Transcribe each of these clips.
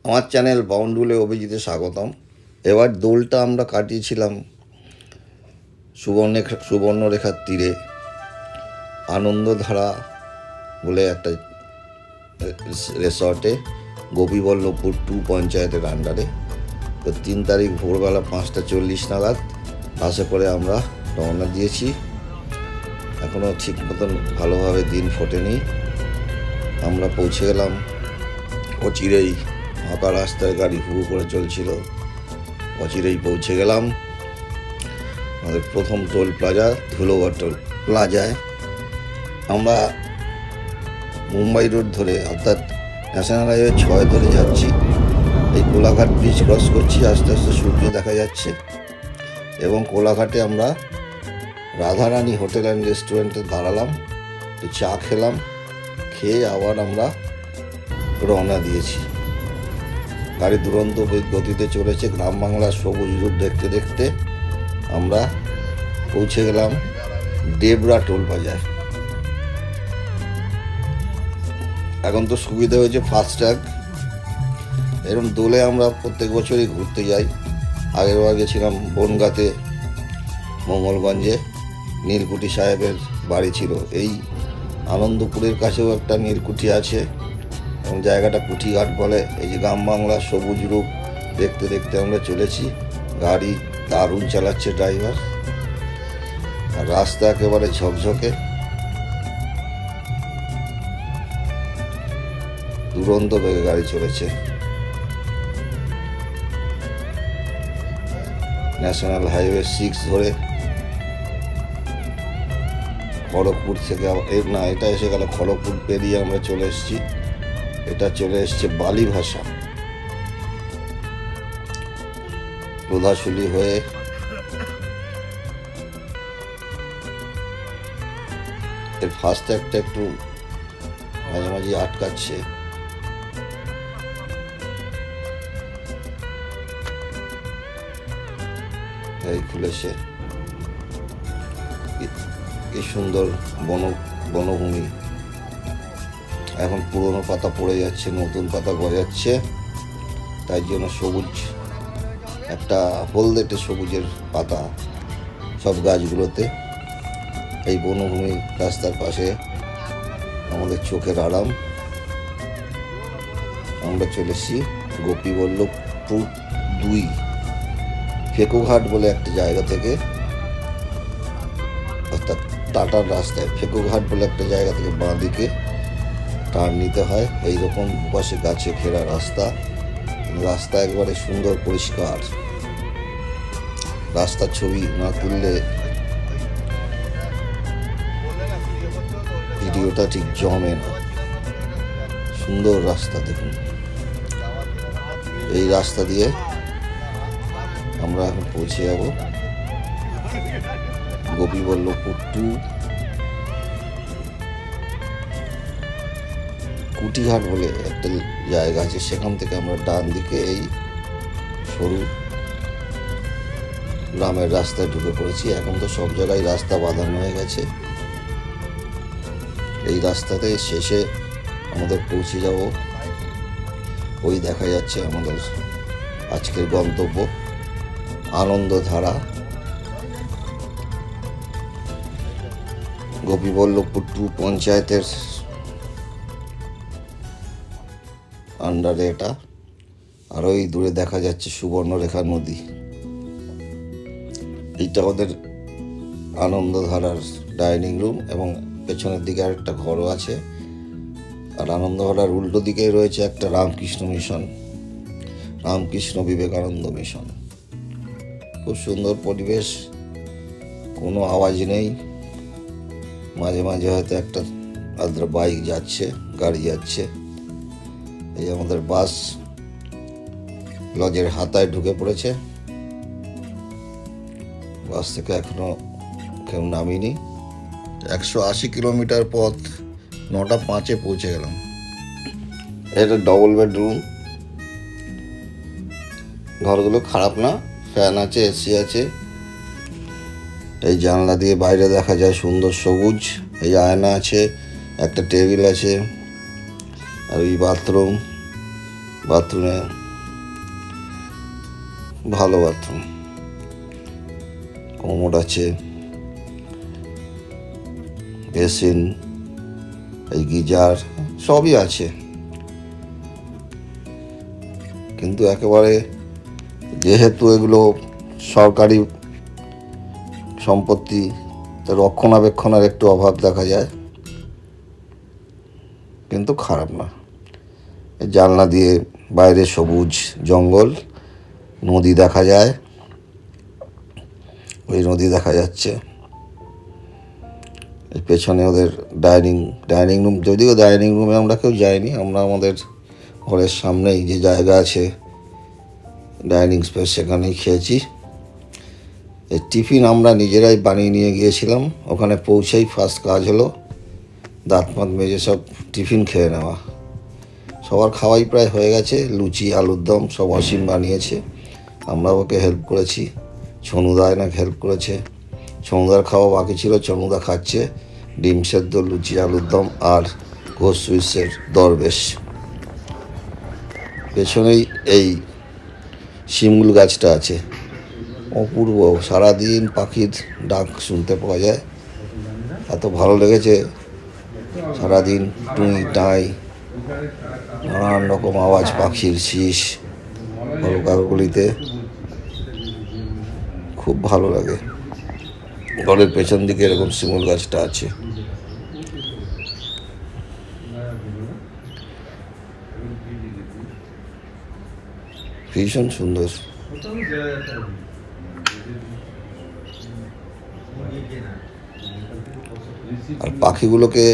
আমার চ্যানেল বাউন্ডুলে অভিজিতে স্বাগতম। এবার দোলটা আমরা কাটিয়েছিলাম সুবর্ণরেখার তীরে আনন্দধারা বলে একটা রিসর্টে, গোপীবল্লভপুর 2 পঞ্চায়েতের আন্ডারে। তো 3 তারিখ ভোরবেলা 5:40 নাগাদ বাসে করে আমরা রওনা দিয়েছি। এখনও ঠিক মতন ভালোভাবে দিন ফোটেনি। আমরা পৌঁছে গেলাম অচিরেই। ফাঁকা রাস্তায় গাড়ি হুড়ু করে চলছিল। অচিরেই পৌঁছে গেলাম আমাদের প্রথম টোল প্লাজা ধুলোগড় টোল প্লাজায়। আমরা মুম্বাই রোড ধরে অর্থাৎ ন্যাশনাল হাইওয়ে 6 ধরে যাচ্ছি। এই কোলাঘাট ব্রিজ ক্রস করছি, আস্তে আস্তে সূর্য দেখা যাচ্ছে। এবং কোলাঘাটে আমরা রাধারানী হোটেল অ্যান্ড রেস্টুরেন্টে দাঁড়ালাম, একটু চা খেলাম, খেয়ে আবার আমরা রওনা দিয়েছি। গাড়ি দুরন্ত গতিতে চলেছে। গ্রাম বাংলার সবুজ রূপ দেখতে দেখতে আমরা পৌঁছে গেলাম ডেবরা টোল প্লাজায়। এখন তো সুবিধা হয়েছে ফাস্ট্যাগ। এরকম দোলে আমরা প্রত্যেক বছরই ঘুরতে যাই। আগের বার গেছিলাম বনগাঁতে, মঙ্গলগঞ্জে নীলকুঠি সাহেবের বাড়ি ছিল। এই আনন্দপুরের কাছেও একটা নীলকুঠি আছে এবং জায়গাটা কুঠিঘাট বলে। এই যে গ্রাম বাংলার সবুজ রূপ দেখতে দেখতে আমরা চলেছি। গাড়ি দারুণ চালাচ্ছে ড্রাইভার, আর রাস্তা একেবারে ঝকঝকে। দুরন্ত বেগে গাড়ি চলেছে। ন্যাশনাল হাইওয়ে 6 ধরে খড়গপুর থেকে এটা এসে গেল খড়গপুর পেরিয়ে আমরা চলে এসেছি। এটা চলে এসছে বালিভাষা, লোধাশুলি হয়ে এর ফাস্ট্যাগটা একটু মাঝে মাঝে আটকাচ্ছে। এই খুলেছে। কি সুন্দর বনভূমি। এখন পুরনো পাতা পড়ে যাচ্ছে, নতুন পাতা গজাচ্ছে। তাই জন্য সবুজ একটা হলদেটে সবুজের পাতা সব গাছগুলোতে। এই বনভূমি রাস্তার পাশে আমাদের চোখের আরাম। আমরা চলেছি গোপীবল্লভপুর 2 ফেকুঘাট বলে একটা জায়গা থেকে, অর্থাৎ টাটার রাস্তায় ফেকুঘাট বলে একটা জায়গা থেকে বাঁ দিকে টার্ন নিতে হয়। এইরকম পাশে গাছে ঘেরা রাস্তা। রাস্তা একবারে সুন্দর পরিষ্কার। রাস্তার ছবি না তুললে ভিডিওটা ঠিক জমে না। সুন্দর রাস্তা দেখুন। এই রাস্তা দিয়ে আমরা এখন পৌঁছে যাব গোপীবল্লভপুর 2। কুঠিঘাট বলে একটা জায়গা আছে, সেখান থেকে আমরা ডান দিকে এই সরু গ্রামের রাস্তায় ঢুকে পড়েছি। এখন তো সব জায়গায় রাস্তা বাঁধানো হয়ে গেছে। এই রাস্তাতে শেষে আমাদের পৌঁছে যাব, ওই দেখা যাচ্ছে আমাদের আজকের গন্তব্য আনন্দধারা। গোপীবল্লভপুর 2 পঞ্চায়েতের আন্ডারে এটা। আর ওই দূরে দেখা যাচ্ছে সুবর্ণরেখা নদী। এইটা আমাদের আনন্দধারার ডাইনিং রুম এবং পেছনের দিকে আরেকটা ঘরও আছে। আর আনন্দধারার উল্টো দিকেই রয়েছে একটা রামকৃষ্ণ মিশন, রামকৃষ্ণ বিবেকানন্দ মিশন। খুব সুন্দর পরিবেশ, কোনো আওয়াজ নেই। মাঝে মাঝে হয়তো একটা আদ্রা বাইক যাচ্ছে, গাড়ি যাচ্ছে। এই আমাদের বাস লজের হাতায় ঢুকে পড়েছে। বাস থেকে এখনো কেউ নামিনি। 180 কিলোমিটার পথ 9টা 5-এ পৌঁছে গেলাম। এটা ডবল বেডরুম। ঘরগুলো খারাপ না, ফ্যান আছে, এসি আছে। এই জানলা দিয়ে বাইরে দেখা যায় সুন্দর সবুজ। এই আয়না আছে, একটা টেবিল আছে, আর এই বাথরুম। বাথরুমে ভালো বাথরুম, কমোড আছে, বেসিন, এই গিজার সবই আছে। কিন্তু একেবারে যেহেতু এগুলো সরকারি সম্পত্তি, তো রক্ষণাবেক্ষণের একটু অভাব দেখা যায়, কিন্তু খারাপ না। জানলা দিয়ে বাইরে সবুজ জঙ্গল, নদী দেখা যায়, ওই নদী দেখা যাচ্ছে। পেছনে ওদের ডাইনিং রুম, যদিও ডাইনিং রুমে আমরা কেউ যাইনি, আমরা আমাদের ঘরের সামনেই যে জায়গা আছে ডাইনিং স্পেস, সেখানেই খেয়েছি। এই টিফিন আমরা নিজেরাই বানিয়ে নিয়ে গিয়েছিলাম। ওখানে পৌঁছেই ফার্স্ট কাজ হলো দাঁত মাত মেজে সব টিফিন খেয়ে নেওয়া। সবার খাওয়াই প্রায় হয়ে গেছে, লুচি আলুর দম সব অসীম বানিয়েছে, আমরা ওকে হেল্প করেছি। ছনুদা এনাক হেল্প করেছে, ছনুদার খাওয়া বাকি ছিল, ছনুদা খাচ্ছে ডিম সেদ্ধ, লুচি আলুর দম আর ঘোষ সুইটসের দরবেশ। পেছনেই এই শিমুল গাছটা আছে, অপূর্ব, সারাদিন পাখির ডাক শুনতে পাওয়া যায়, এত ভালো লেগেছে। সারাদিন টুই টাই নানান রকম আওয়াজ, পাখির শীষ কলকাগুলিতে, খুব ভালো লাগে। ঘরের পেছন দিকে এরকম শিমুল গাছটা আছে। ভীষণ সুন্দর। আর পাখিগুলোকে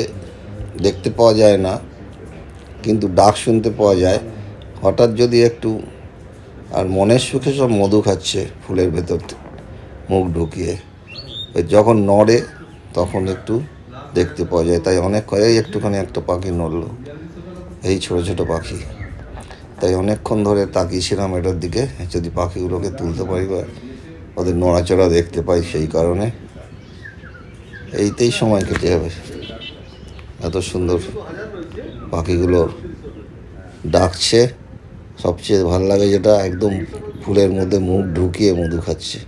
দেখতে পাওয়া যায় না, কিন্তু ডাক শুনতে পাওয়া যায়। হঠাৎ যদি একটু, আর মনের সুখে সব মধু খাচ্ছে ফুলের ভেতর মুখ ঢুকিয়ে, যখন নড়ে তখন একটু দেখতে পাওয়া যায়। তাই অনেক এই একটুখানি একটা পাখি নড়ল, এই ছোটো ছোটো পাখি, তাই অনেকক্ষণ ধরে তাকিয়েছিলাম এটার দিকে, যদি পাখিগুলোকে তুলতে পারি বা ওদের নড়াচড়া দেখতে পাই, সেই কারণে। এইতেই সময় কেটে যাবে। এত সুন্দর পাখিগুলো ডাকছে। সবচেয়ে ভালো লাগে যেটা, একদম ফুলের মধ্যে মুখ ঢুকিয়ে মধু খাচ্ছে,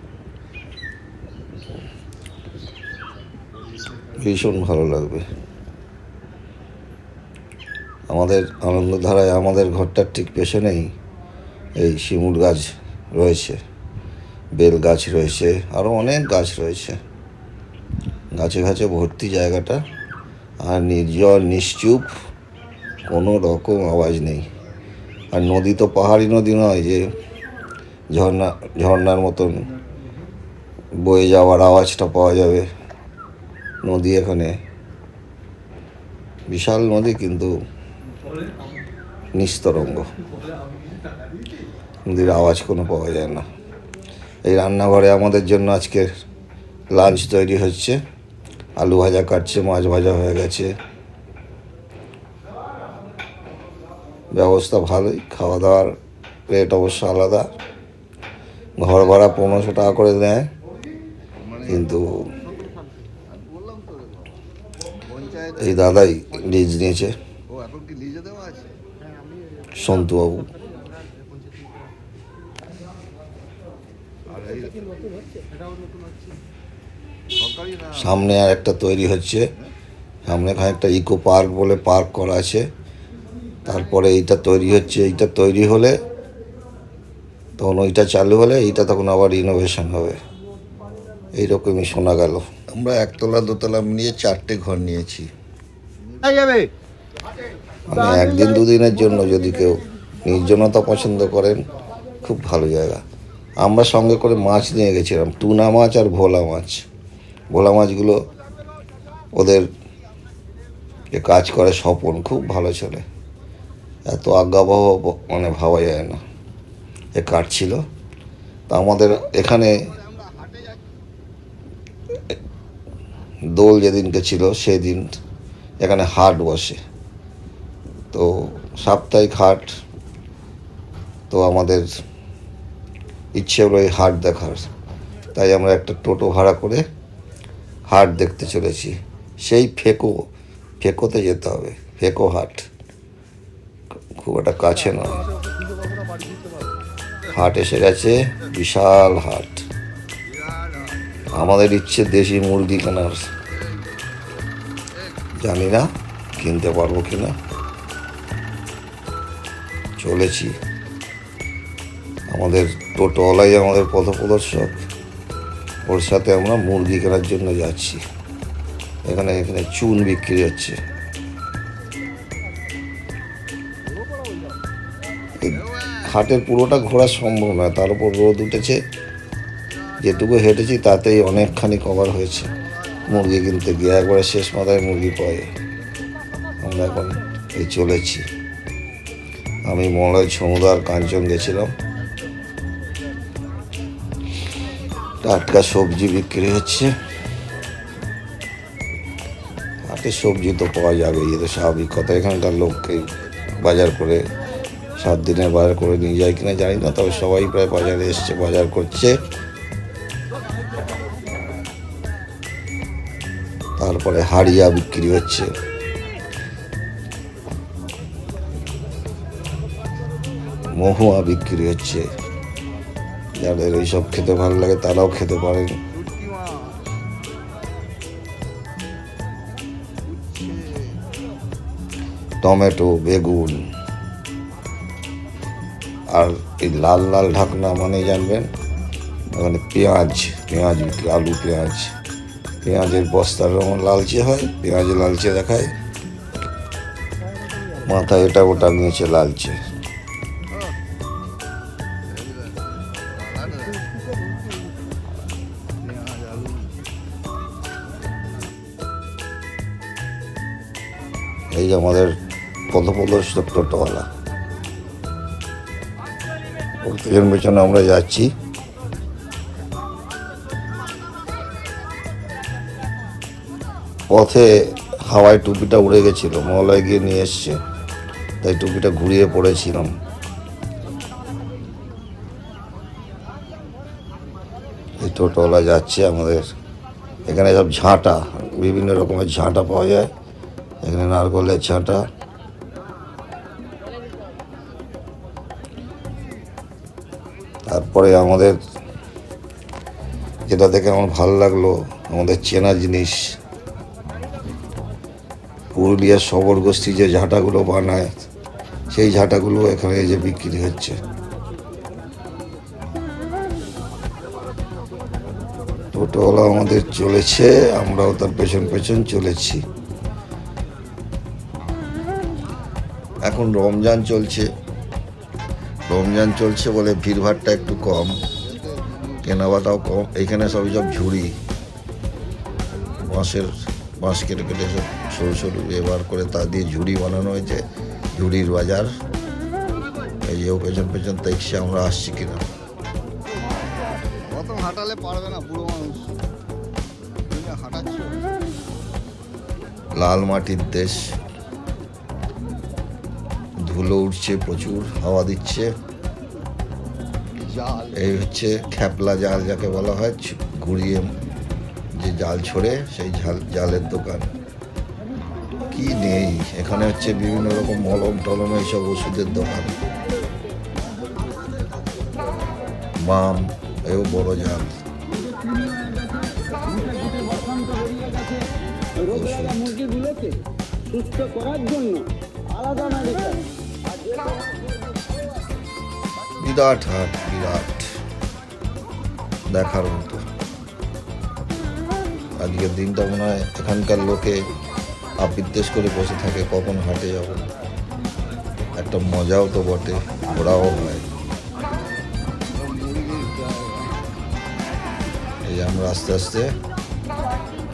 ভীষণ ভালো লাগবে। আমাদের আনন্দধারায় আমাদের ঘরটার ঠিক পেছনেই এই শিমুল গাছ রয়েছে, বেল গাছ রয়েছে, আরও অনেক গাছ রয়েছে, গাছে গাছে ভর্তি জায়গাটা। আর নির্জন নিশ্চুপ, কোনো রকম আওয়াজ নেই। আর নদী তো পাহাড়ি নদী নয় যে ঝর্নার মতন বয়ে যাওয়ার আওয়াজটা পাওয়া যাবে। নদী এখানে বিশাল নদী, কিন্তু নিস্তরঙ্গ, নদীর আওয়াজ কোনো পাওয়া যায় না। এই রান্নাঘরে আমাদের জন্য আজকে লাঞ্চ তৈরি হচ্ছে, আলু ভাজা কাটছে, মাছ ভাজা হয়ে গেছে। ব্যবস্থা ভালোই, খাওয়া দাওয়ার রেট অবশ্য আলাদা। ঘর ভাড়া 1500 টাকা করে দেয়, কিন্তু এই দাদাই লিজ নিয়েছে, সন্তুবাবু। সামনে আর একটা তৈরি হচ্ছে, সামনে একটা ইকো পার্ক বলে পার্ক করা আছে। তারপরে এইটা তৈরি হচ্ছে, এইটা তৈরি হলে তখন ওইটা চালু হলে এইটা তখন আবার রিনোভেশন হবে, এইরকমই শোনা গেল। আমরা একতলা দোতলা নিয়ে 4টে ঘর নিয়েছি। মানে একদিন দুদিনের জন্য যদি কেউ নির্জনতা পছন্দ করেন, খুব ভালো জায়গা। আমরা সঙ্গে করে মাছ নিয়ে গেছিলাম, টুনা মাছ আর ভোলা মাছ। ভোলা মাছগুলো ওদের যে কাজ করে স্বপন, খুব ভালো ছেলে, এত আজ্ঞাবহ মানে ভাবা যায় না। এ কাটছিল। তা আমাদের এখানে দোল যেদিনকে ছিল সেদিন এখানে হাট বসে, তো সাপ্তাহিক হাট। তো আমাদের ইচ্ছে হলো এই হাট দেখার, তাই আমরা একটা টোটো ভাড়া করে হাট দেখতে চলেছি। সেই ফেকোতে যেতে হবে, ফেকো হাট, খুব একটা কাছে নয়। হাট এসে গেছে, বিশাল হাট। আমাদের ইচ্ছে দেশি মুরগি কেনার, জানি না কিনতে পারবো কিনা। চলেছি, আমাদের টোটোওয়ালাই আমাদের পথপ্রদর্শক, ওর সাথে আমরা মুরগি কেনার জন্য যাচ্ছি। এখানে চুন বিক্রি হচ্ছে। হাটের পুরোটা ঘোরা সম্ভব নয়, তার উপর রোদ উঠেছে। যেটুকু হেঁটেছি তাতেই অনেকখানি কভার হয়েছে মুরগি কিনতে গিয়ে। একবারে শেষ মাথায় মুরগি পাই। আমরা এখন এই চলেছি। আমি মলয়, সমুদার, কাঞ্চন গেছিলাম। টাটকা সবজি বিক্রি হচ্ছে। হাটে সবজি তো পাওয়া যাবে, এ তো স্বাভাবিক কথা। এখানকার লোককে বাজার করে 7 দিনের বাজার করে নিয়ে যায় কিনা জানি না, তবে সবাই প্রায় বাজারে এসছে, বাজার করছে। তারপরে হাড়িয়া বিক্রি হচ্ছে। মহুয়া বিক্রি হচ্ছে। যাদের এইসব খেতে ভালো লাগে তারাও খেতে পারেন। টমেটো, বেগুন, আর এই লাল লাল ঢাকনা মানে জানবেন ওখানে পেঁয়াজ বিক্রি, আলু, পেঁয়াজের বস্তার রঙ লালচে হয়, পেঁয়াজ লালচে দেখায়, মাথা এটা ওটা নিয়েছে লালচে। এই যে আমাদের পথপ্রদর্শক টোটোওয়ালা, ওর পেছনে আমরা যাচ্ছি। পথে হাওয়ায় টুপিটা উড়ে গেছিল, মহলায় গিয়ে নিয়ে এসছে, তাই টুপিটা ঘুরিয়ে পড়েছিলাম। এই টোটোওয়ালা যাচ্ছে আমাদের। এখানে সব ঝাঁটা, বিভিন্ন রকমের ঝাঁটা পাওয়া যায়। এখানে নারকলের ঝাঁটা, তারপরে আমাদের যেটা দেখে আমার ভালো লাগলো, আমাদের চেনা জিনিস, পুরুলিয়ার শবর গোষ্ঠী যে ঝাঁটাগুলো বানায়, সেই ঝাঁটাগুলো এখানে যে বিক্রি হচ্ছে। টোটোওয়ালা আমাদের চলেছে, আমরাও তার পেছন পেছন চলেছি। এখন রমজান চলছে বলে ভিড়ভাড়টা একটু কম, কেনাবাটাও কম। এইখানে সব ঝুড়ি, বাঁশ কেটে সব সরু সরু ব্যবহার করে তা দিয়ে ঝুড়ি বানানো হয়েছে, ঝুড়ির বাজার। এই যে পেছন দেখছি আমরা আসছি কিনা। হাঁটালে পারবে না বুড়ো মানুষ, লাল মাটির দেশ, ধুলো উঠছে প্রচুর, হাওয়া দিচ্ছে। এই হচ্ছে খ্যাপলা জাল যাকে বলা হয়, ঘুরিয়ে যে জাল ছড়ে, সেই জালের দোকান। কি নেই এখানে, হচ্ছে বিভিন্ন রকম মলম টলম, এইসব ওষুধের দোকান। বাম, এও বড় জাল। সুস্থ করার জন্য আলাদা মেডিকেল। বিরাট হাট, বিরাট দেখার মতো। আজকের দিনটা মনে হয় এখানকার লোকে আবিদ্বেষ করে বসে থাকে কখন হাটে যাব। একটা মজাও তো বটে, ঘোরাও হয়। এই আমরা আস্তে আস্তে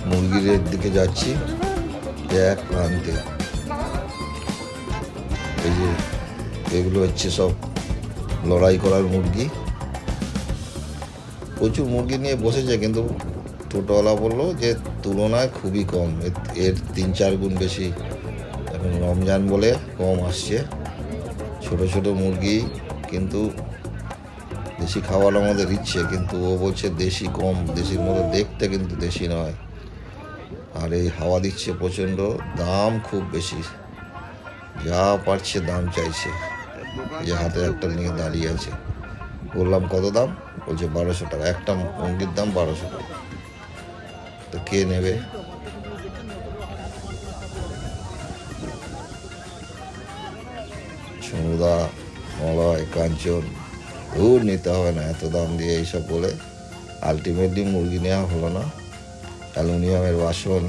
মুরগির দিকে যাচ্ছি, এক প্রান্তে। এই যে এগুলো হচ্ছে সব লড়াই করার মুরগি। প্রচুর মুরগি নিয়ে বসেছে, কিন্তু টোটোওয়ালা বললো যে তুলনায় খুবই কম, এর 3-4 গুণ বেশি। এখন রমজান বলে কম আসছে। ছোট ছোট মুরগি, কিন্তু দেশি খাওয়ার আমাদের ইচ্ছে, কিন্তু ও বলছে দেশি কম, দেশির মতো দেখতে, কিন্তু দেশি নয়। আর এই হাওয়া দিচ্ছে প্রচণ্ড, দাম খুব বেশি, যা পারছে দাম চাইছে। দোকান এই যে হাতে একটা নিয়ে দাঁড়িয়ে আছে। বললাম কত দাম, বলছে 1200 টাকা। একটা মুরগির দাম 1200 টাকা। তো কে নেবে? সমুদা, মলয়, কাঞ্চন, দূর নিতে হবে না এত দাম দিয়ে এইসব বলে আলটিমেটলি মুরগি নেওয়া হলো না। অ্যালুমিনিয়ামের বাসন,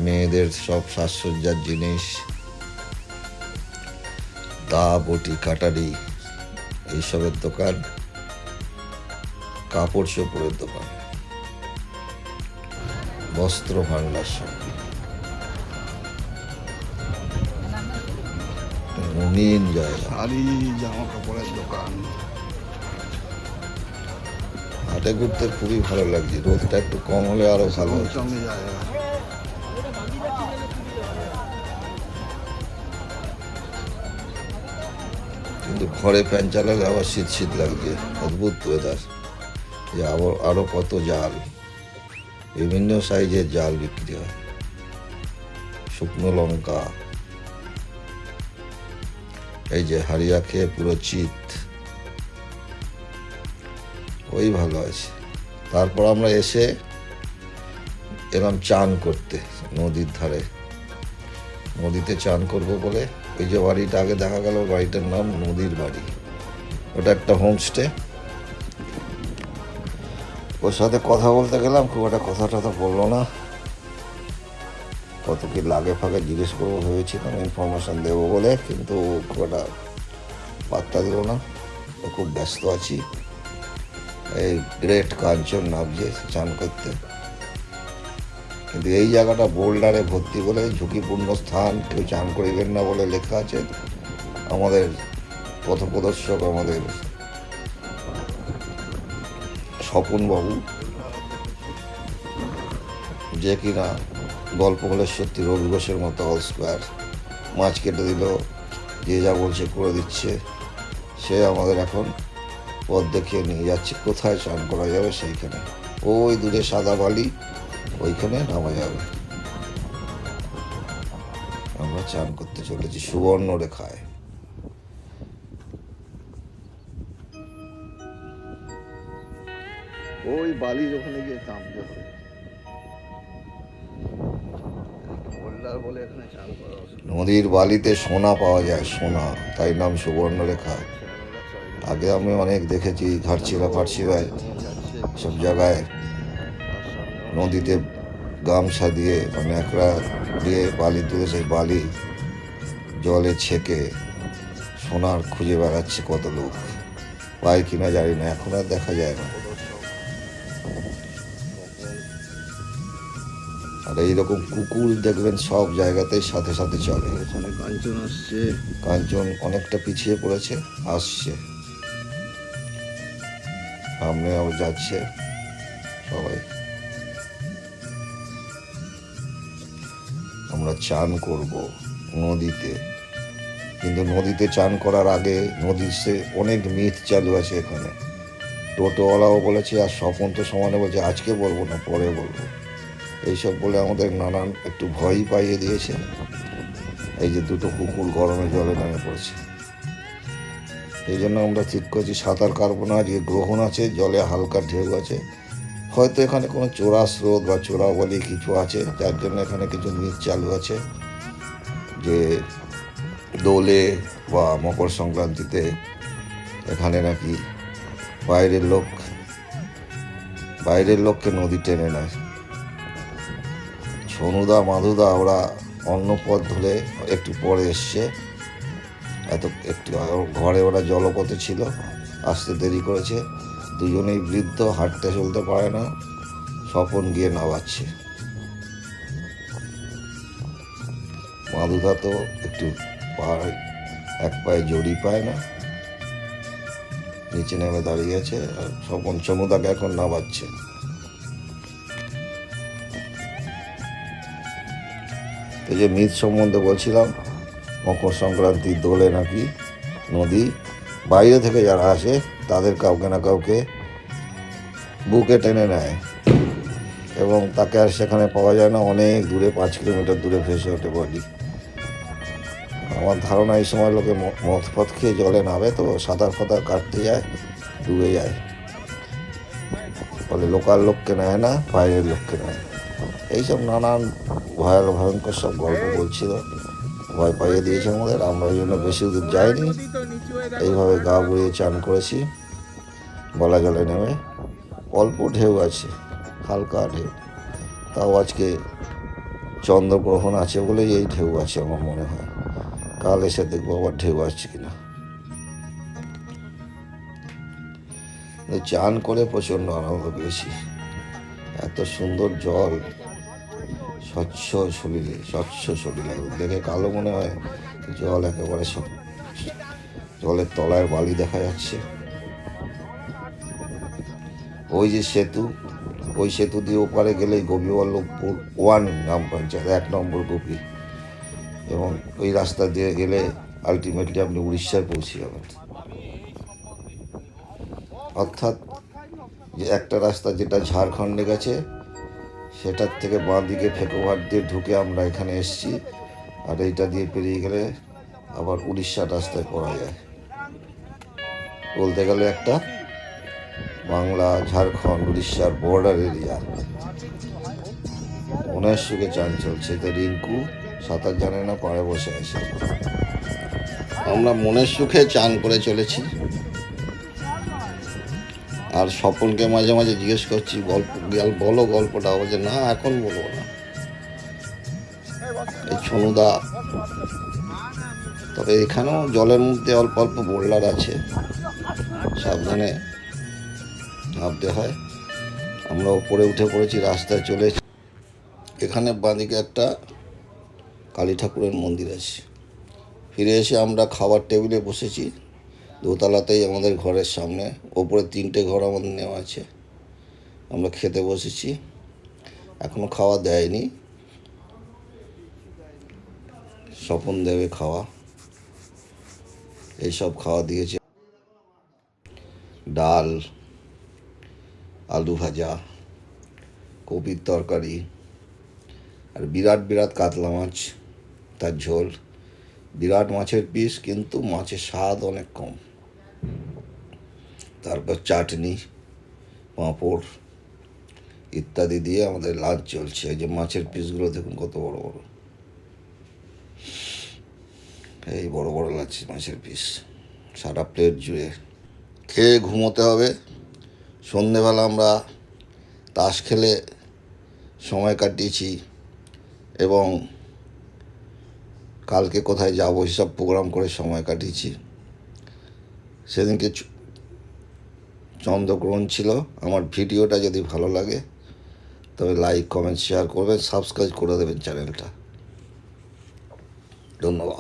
মেয়েদের সব সাজসজ্জার জিনিস, দা, বটি, কাটারি, এইসবের দোকান, কাপড় চোপড়ের দোকান, বস্ত্র ভাণ্ডার সব। রঙিন জায়গা। শাড়ি, জামা কাপড়ের দোকান। হাটে ঘুরতে খুবই ভালো লাগছে। রোদটা একটু কম হলে আরো ভালো হতো। সঙ্গে জায়গা। কিন্তু ঘরে ফ্যান চালালে আবার শীত শীত লাগছে। অদ্ভুত ওয়েদার। যে আবার আরো কত জাল, বিভিন্ন সাইজের জাল বিক্রি হয়। শুকনো লঙ্কা, এই যে হারিয়া খেয়ে পুরো চিত, ওই ভালো আছে। তারপর আমরা এসে এলাম চান করতে নদীর ধারে। নদীতে চান করব বলে ওই যে বাড়িটা আগে দেখা গেল, বাড়িটার নাম নদীর বাড়ি। ওটা একটা হোমস্টে। ওর সাথে কথা বলতে গেলাম, খুব একটা কথা টথা বললো না। কত কি লাগে ফাঁকে জিজ্ঞেস করবো ভেবেছিলাম, ইনফরমেশন দেবো বলে, কিন্তু খুব একটা পাত্তা দিল না। ও খুব ব্যস্ত আছি। এই গ্রেট কাঞ্চন নামছে চান করতে, কিন্তু এই জায়গাটা বোল্ডারে ভর্তি বলে ঝুঁকিপূর্ণ স্থান, কেউ চান করিবেন না বলে লেখা আছে। আমাদের পথপ্রদর্শক, আমাদের স্বপনবাবু, যে কিনা গল্প বলে সত্যি রবি ঘোষের মতো অল স্কোয়ার, মাছ কেটে দিল, যে যা বলছে করে দিচ্ছে, সে আমাদের এখন পথ দেখিয়ে নিয়ে যাচ্ছে কোথায় চান করা যাবে সেইখানে। ওই দূরে সাদা বালি, ওইখানে নামা যাবে। আমরা চান করতে চলেছি সুবর্ণরেখায়। ওই বালির ওখানে গিয়ে নামতে হবে। বোল্ডার বলে এখানে চান করা অসুবিধা। নদীর বালিতে সোনা পাওয়া যায়, সোনা, তাই নাম সুবর্ণরেখা। আগে আমি অনেক দেখেছি ঘাটছিড়া ফাটছিড়ায় সব জায়গায় নদীতে গামছা দিয়ে মানে একরা দিয়ে বালি তুলে সেই বালি জলে ছেঁকে সোনার খুঁজে বেড়াচ্ছে কত লোক। পায় কিনা জানি না, এখন আর দেখা যায় না। আর এইরকম কুকুর দেখবেন সব জায়গাতেই সাথে সাথে চলে। ওখানে কাঞ্চন আসছে। কাঞ্চন অনেকটা পিছিয়ে পড়েছে, আসছে সামনে, আবার যাচ্ছে সবাই। আমরা চান করব নদীতে, কিন্তু নদীতে চান করার আগে নদীর সে অনেক মিথ চালু আছে এখানে। টোটোওয়ালাও বলেছে, আর স্বপন তো সমানে বলছে আজকে বলবো না, পরে বলবো। এইসব বলে আমাদের নানান একটু ভয়ই পাইয়ে দিয়েছে। এই যে দুটো কুকুর গরমে জলে নেমে পড়েছে। এই জন্য আমরা ঠিক করছি সাঁতার কাটবো না। আজকে গ্রহণ আছে, জলে হালকা ঢেউ আছে। হয়তো এখানে কোনো চোরা স্রোত বা চোরা বলি কিছু আছে, যার জন্য এখানে কিছু মিথ চালু আছে যে দোলে বা মকর সংক্রান্তিতে এখানে নাকি বাইরের লোককে নদী টেনে নেয়। সোনুদা, মাধুদা ওরা অন্য পথ ধরে একটু পরে এসছে, একটু ঘরে ওরা জলপথে ছিল, আসতে দেরি করেছে। দুজনেই বৃদ্ধ, হাঁটতে চলতে পারে না। স্বপন গিয়ে নামাচ্ছে। মাধুদা তো একটু এক পায়ে জড়ি পায় না, নিচে নেমে দাঁড়িয়ে আছে। আর স্বপন চমুদাকে এখন নামাচ্ছে। তো যে মিথ সম্বন্ধে বলছিলাম, মকর সংক্রান্তির দোলে নাকি নদী বাইরে থেকে যারা আসে তাদের কাউকে না কাউকে বুকে টেনে নেয়, এবং তাকে আর সেখানে পাওয়া যায় না। অনেক দূরে, 5 কিলোমিটার দূরে ভেসে ওঠে বডি। আমার ধারণা এই সময় লোকে মদ ফদ খেয়ে জলে নামে তো সাঁতার ফাতার কাটতে যায়, ডুবে যায়, ফলে লোকাল লোককে নেয় না, বাইরের লোককে নেয়। এইসব নানান ভয়ঙ্কর সব গল্প বলছিল, ভয় পাইয়ে দিয়েছে আমাদের। আমরা ওই জন্য বেশি দূর যাইনি, এইভাবে গা বুড়িয়ে চান করেছি গলা জলে নেমে। অল্প ঢেউ আছে, হালকা ঢেউ, তাও আজকে চন্দ্রগ্রহণ আছে বলেই এই ঢেউ আছে আমার মনে হয়। কাল এসে দেখবো আবার ঢেউ আসছে কিনা। চান করে প্রচণ্ড আনন্দ পেয়েছি, এত সুন্দর জল, স্বচ্ছ শরীরে, দেখে কালো মনে হয়, জল একেবারে সব, জলের তলায় বালি দেখা যাচ্ছে। ওই যে সেতু, ওই সেতু দিয়ে ওপারে গেলেই গোপীবল্লভপুর 1 গ্রাম পঞ্চায়েত, 1 নম্বর গোপী, এবং ওই রাস্তা দিয়ে গেলে আলটিমেটলি আপনি উড়িষ্যায় পৌঁছে যাবেন। অর্থাৎ যে একটা রাস্তা যেটা ঝাড়খণ্ডে গেছে, সেটার থেকে বাঁ দিকে ফেকোঘাট দিয়ে ঢুকে আমরা এখানে এসেছি, আর এইটা দিয়ে পেরিয়ে গেলে আবার উড়িষ্যার রাস্তায় পড়া যায়। বলতে গেলে একটা বাংলা, ঝাড়খণ্ড, উড়িষ্যার বর্ডার এরিয়া। মনের সুখে চান চলছে। তো রিঙ্কু সাঁতার জানে না, পাড়ে বসে আছে। আমরা মনের সুখে চান করে চলেছি। আর স্বপনকে মাঝে মাঝে জিজ্ঞেস করছি, বলো গল্পটা, বলছে না এখন বলবো না। এই ছনুদা, তবে এখানেও জলের মধ্যে অল্প অল্প বোল্ডার আছে, সাবধানে নামতে হয়। আমরা ওপরে উঠে পড়েছি, রাস্তায় চলে। এখানে বাঁদিকে একটা কালী ঠাকুরের মন্দির আছে। ফিরে এসে আমরা খাবার টেবিলে বসেছি, দোতলাতেই আমাদের ঘরের সামনে। ওপরে 3টে ঘর আমাদের নেওয়া আছে। আমরা খেতে বসেছি, এখনো খাওয়া দেয়নি, স্বপন দেবে খাওয়া। এইসব খাওয়া দিয়েছে, ডাল, আলু ভাজা, কপির তরকারি, আর বিরাট বিরাট কাতলা মাছ, তার ঝোল। বিরাট মাছের পিস, কিন্তু মাছের স্বাদ অনেক কম। তারপর চাটনি, পাঁপড় ইত্যাদি দিয়ে আমাদের লাঞ্চ চলছে। এই যে মাছের পিসগুলো দেখুন কত বড় বড়, এই বড় বড় লাগছে মাছের পিস, সারা প্লেট জুড়ে। খেয়ে ঘুমোতে হবে। সন্ধেবেলা আমরা তাস খেলে সময় কাটিয়েছি, এবং কালকে কোথায় যাবো এসব প্রোগ্রাম করে সময় কাটিয়েছি। সেদিনকে চন্দ্রগ্রহণ ছিল। আমার ভিডিওটা যদি ভালো লাগে তবে লাইক, কমেন্ট, শেয়ার করবেন, সাবস্ক্রাইব করে দেবেন চ্যানেলটা। ধন্যবাদ।